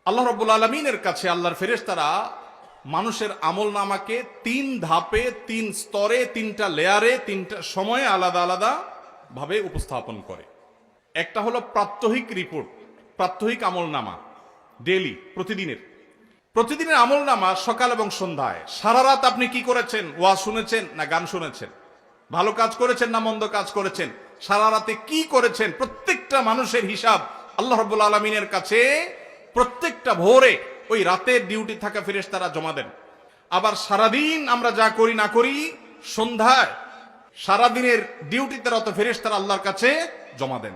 আল্লাহ রাব্বুল আলামিনের কাছে আল্লাহর ফেরেশতারা মানুষের আমল নামাকে 3 ধাপে, 3 স্তরে, 3টা লেয়ারে, 3টা সময়ে আলাদা আলাদা ভাবে উপস্থাপন করে। একটা হলো প্রাত্যহিক রিপোর্ট, প্রাত্যহিক আমল নামা, ডেইলি, প্রতিদিনের আমল নামা সকাল এবং সন্ধ্যায়। সারা রাত আপনি কি করেছেন? ওয়াজ শুনেছেন না গান শুনেছেন? ভালো কাজ করেছেন না মন্দ কাজ করেছেন? সারা রাতে কি করেছেন? প্রত্যেকটা মানুষের হিসাব আল্লাহ রাব্বুল আলামিনের কাছে প্রত্যেকটা ভোরে ওই রাতের ডিউটি থাকা ফেরেশতারা জমা দেন। আবার সারাদিন আমরা যা করি না করি, সন্ধ্যায় সারাদিনের ডিউটিতে রত ফেরেশতারা আল্লাহর কাছে জমা দেন।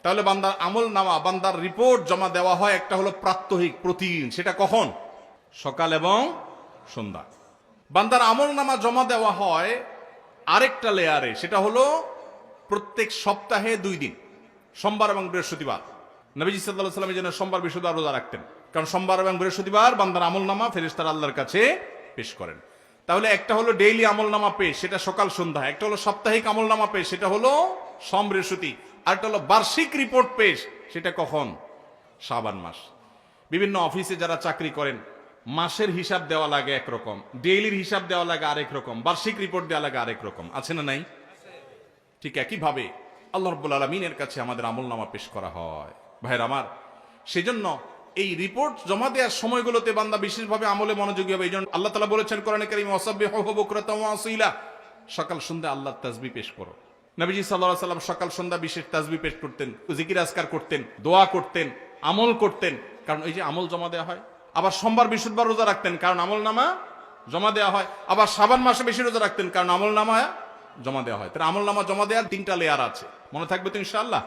তাহলে বান্দার আমল নামা, বান্দার রিপোর্ট জমা দেওয়া হয়। একটা হলো প্রাত্যহিক, প্রতিদিন। সেটা কখন? সকাল এবং সন্ধ্যা। বান্দার আমল নামা জমা দেওয়া হয় আরেকটা লেয়ারে, সেটা হলো প্রত্যেক সপ্তাহে 2 দিন, সোমবার এবং বৃহস্পতিবার। নবীজি সাল্লাল্লাহু আলাইহি ওয়াসাল্লাম যেন সোমবার বৃহস্পতিবার রোজা রাখতেন, কারণ সোমবার এবং বৃহস্পতিবার বান্দার আমল নামা ফেরেশতারা আল্লাহর কাছে পেশ করেন। তাহলে একটা হলো ডেইলি আমল নামা পেশ, সেটা সকাল সন্ধ্যা। একটা হলো সাপ্তাহিক আমল নামা পেশ, সেটা হলো সোম বৃহস্পতি। আর একটা হলো বার্ষিক রিপোর্ট পেশ, সেটা কখন? শাবান মাস। বিভিন্ন অফিসে যারা চাকরি করেন, মাসের হিসাব দেওয়া লাগে একরকম, ডেইলির হিসাব দেওয়া লাগে আরেক রকম, বার্ষিক রিপোর্ট দেওয়া লাগে আরেক রকম। আছে না নাই? ঠিক একইভাবে আল্লাহ রাব্বুল আলামিনের কাছে আমাদের আমল নামা পেশ করা হয়। ভাইয়ের আমার, সেজন্য এই রিপোর্ট জমা দেওয়ার সময়গুলোতে বান্দা বিশেষভাবে আমলে মনোযোগী হবে। এই জন্য আল্লাহ তাআলা বলেছেন কোরআনে কারীমে, ওয়াসাব্বিহুহু বুকরাতাও ওয়া আসীলা, সকাল সন্ধ্যা আল্লাহর তাসবিহ পেশ করো। নবীজি সাল্লাল্লাহু আলাইহি ওয়াসাল্লাম সকাল সন্ধ্যা বিশেষ তাসবিহ পেশ করতেন, জিকির আজকার করতেন, দোয়া করতেন, আমল করতেন, কারণ এই যে আমল জমা দেওয়া হয়। আবার সোমবার বৃহস্পতিবার রোজা রাখতেন, কারণ আমল নামা জমা দেওয়া হয়। আবার শাবান মাসে বেশি রোজা রাখতেন, কারণ আমল নামা জমা দেওয়া হয়। তার আমল নামা জমা দেওয়ার 3টা লেয়ার আছে, মনে থাকবে তো ইনশাআল্লাহ।